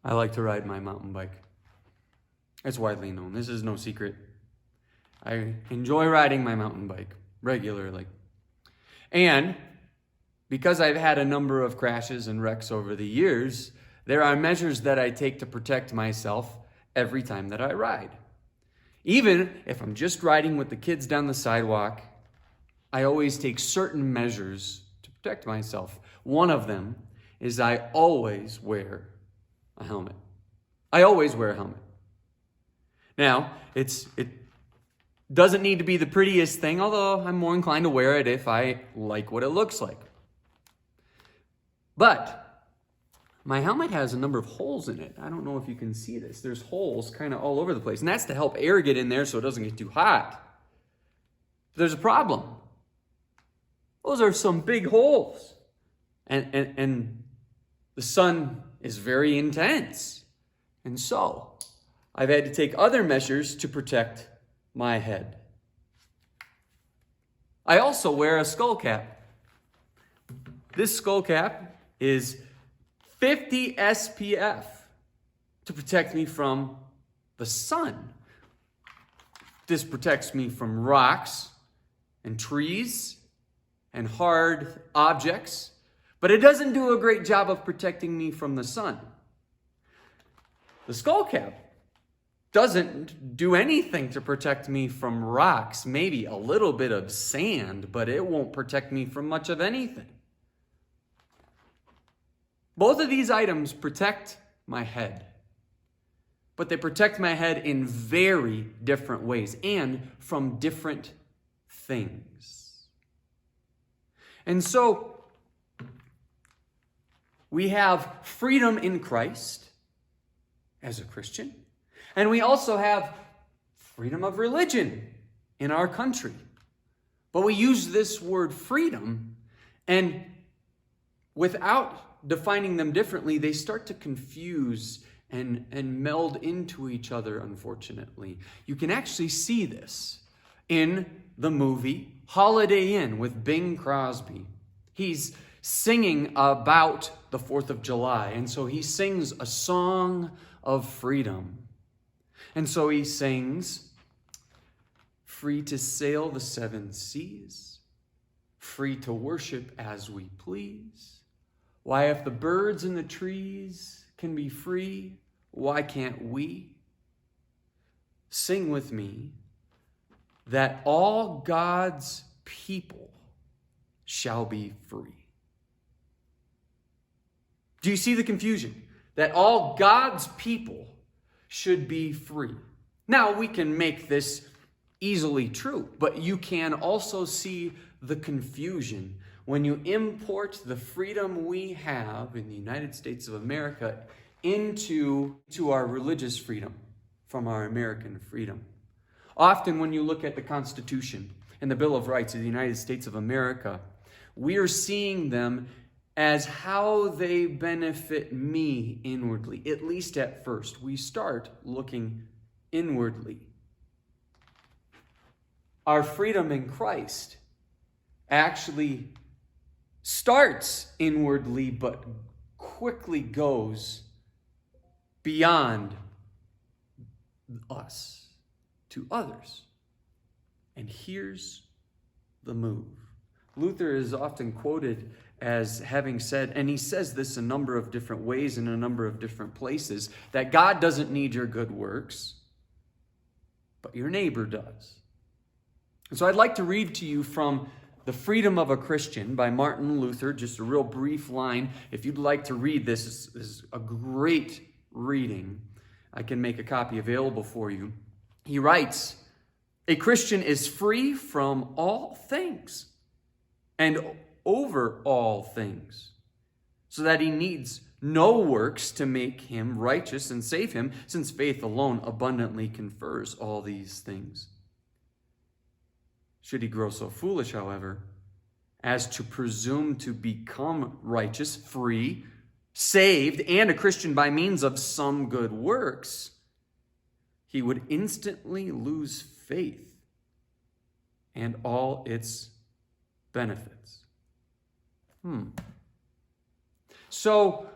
I like to ride my mountain bike. It's widely known. This is no secret. I enjoy riding my mountain bike regularly. And because I've had a number of crashes and wrecks over the years, there are measures that I take to protect myself every time that I ride. Even if I'm just riding with the kids down the sidewalk, I always take certain measures to protect myself. One of them is I always wear a helmet. I always wear a helmet. Now, it doesn't need to be the prettiest thing, although I'm more inclined to wear it if I like what it looks like. But my helmet has a number of holes in it. I don't know if you can see this. There's holes kind of all over the place, and that's to help air get in there so it doesn't get too hot. There's a problem. Those are some big holes. And the sun is very intense. And so I've had to take other measures to protect my head. I also wear a skull cap. This skull cap is 50 SPF to protect me from the sun. This protects me from rocks and trees and hard objects, but it doesn't do a great job of protecting me from the sun. The skull cap doesn't do anything to protect me from rocks, maybe a little bit of sand, but it won't protect me from much of anything. Both of these items protect my head, but they protect my head in very different ways and from different things. And so we have freedom in Christ as a Christian, and we also have freedom of religion in our country. But we use this word freedom, and without defining them differently, they start to confuse and meld into each other, unfortunately. You can actually see this in the movie Holiday Inn with Bing Crosby. He's singing about the 4th of July, and so he sings a song of freedom. And so he sings, free to sail the 7 seas, free to worship as we please. Why, if the birds and the trees can be free, why can't we? Sing with me that all God's people shall be free. Do you see the confusion? That all God's people should be free. Now, we can make this easily true, but you can also see the confusion when you import the freedom we have in the United States of America into our religious freedom from our American freedom. Often when you look at the Constitution and the Bill of Rights of the United States of America, we are seeing them as how they benefit me inwardly. At least at first, we start looking inwardly. Our freedom in Christ actually starts inwardly, but quickly goes beyond us to others. And here's the move. Luther is often quoted as having said, and he says this a number of different ways in a number of different places, that God doesn't need your good works, but your neighbor does. And so I'd like to read to you from The Freedom of a Christian by Martin Luther, just a real brief line. If you'd like to read this, this is a great reading. I can make a copy available for you. He writes, a Christian is free from all things and over all things, so that he needs no works to make him righteous and save him, since faith alone abundantly confers all these things. Should he grow so foolish, however, as to presume to become righteous, free, saved, and a Christian by means of some good works, he would instantly lose faith and all its benefits. So,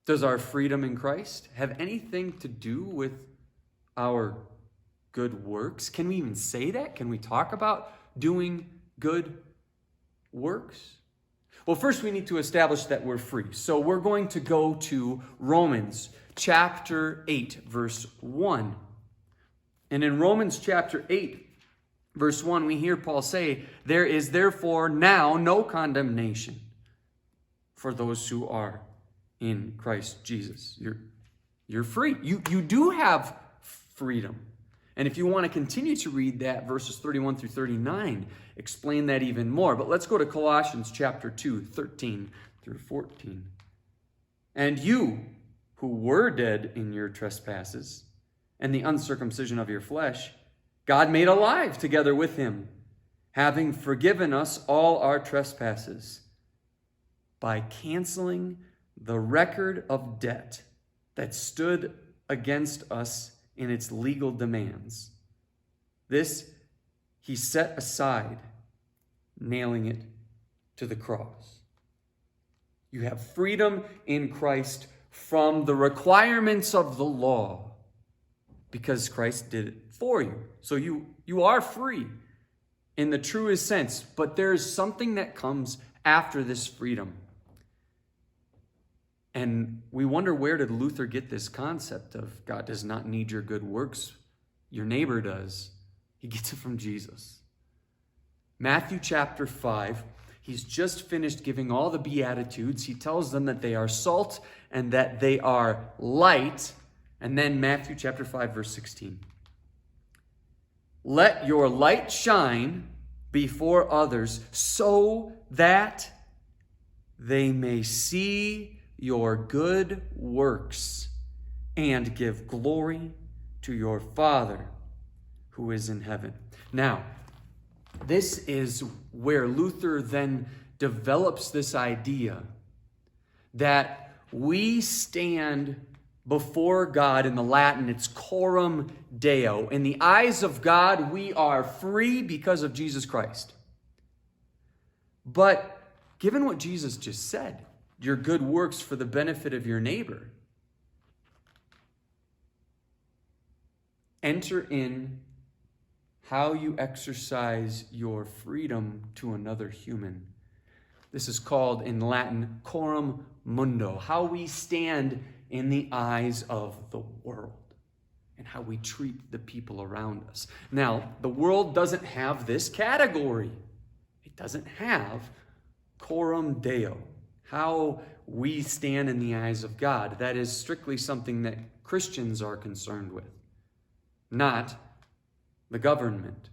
Does our freedom in Christ have anything to do with our good works? Can we even say that? Can we talk about doing good works? Well, first we need to establish that we're free. So we're going to go to Romans chapter 8, verse 1. And in Romans chapter 8, verse 1, we hear Paul say, "There is therefore now no condemnation for those who are in Christ Jesus." You're free. You do have freedom. And if you want to continue to read that, verses 31 through 39, explain that even more. But let's go to Colossians chapter 2, 13 through 14. "And you who were dead in your trespasses and the uncircumcision of your flesh, God made alive together with him, having forgiven us all our trespasses by canceling the record of debt that stood against us in its legal demands. This he set aside, nailing it to the cross." You have freedom in Christ from the requirements of the law because Christ did it for you. So you are free in the truest sense, but there's something that comes after this freedom. And we wonder, where did Luther get this concept of God does not need your good works? Your neighbor does. He gets it from Jesus. Matthew chapter 5, he's just finished giving all the Beatitudes. He tells them that they are salt and that they are light. And then Matthew chapter 5, verse 16. "Let your light shine before others so that they may see your good works and give glory to your Father who is in heaven." Now, this is where Luther then develops this idea that we stand before God. In the Latin, it's coram Deo. In the eyes of God, we are free because of Jesus Christ. But given what Jesus just said, your good works for the benefit of your neighbor, enter in how you exercise your freedom to another human. This is called in Latin coram mundo, how we stand in the eyes of the world and how we treat the people around us. Now, the world doesn't have this category. It doesn't have coram Deo, how we stand in the eyes of God. That is strictly something that Christians are concerned with, not the government.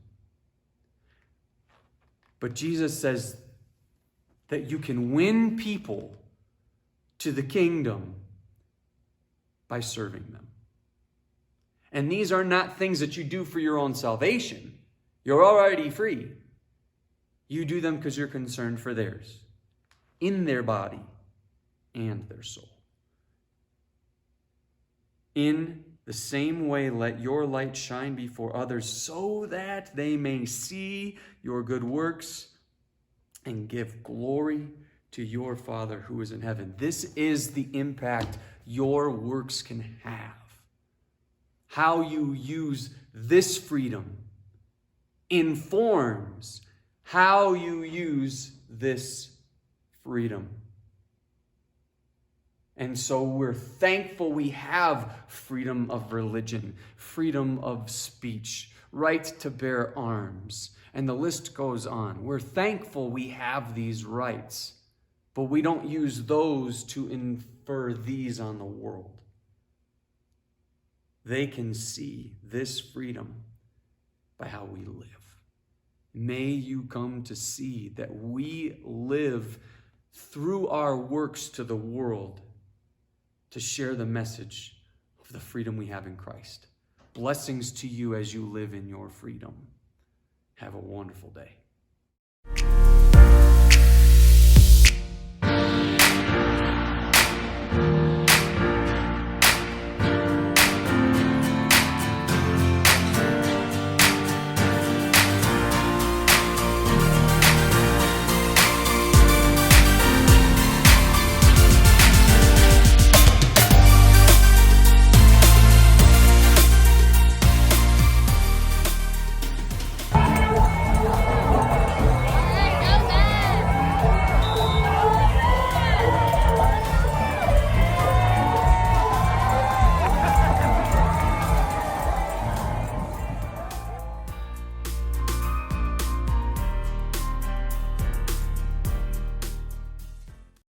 But Jesus says that you can win people to the kingdom by serving them. And these are not things that you do for your own salvation. You're already free. You do them because you're concerned for theirs, in their body and their soul. "In the same way, let your light shine before others so that they may see your good works and give glory to your Father who is in heaven." This is the impact your works can have. How you use this freedom informs how you use this freedom. And so we're thankful we have freedom of religion, freedom of speech, right to bear arms, and the list goes on. We're thankful we have these rights, but we don't use those to infer these on the world. They can see this freedom by how we live. May you come to see that we live through our works to the world to share the message of the freedom we have in Christ. Blessings to you as you live in your freedom. Have a wonderful day.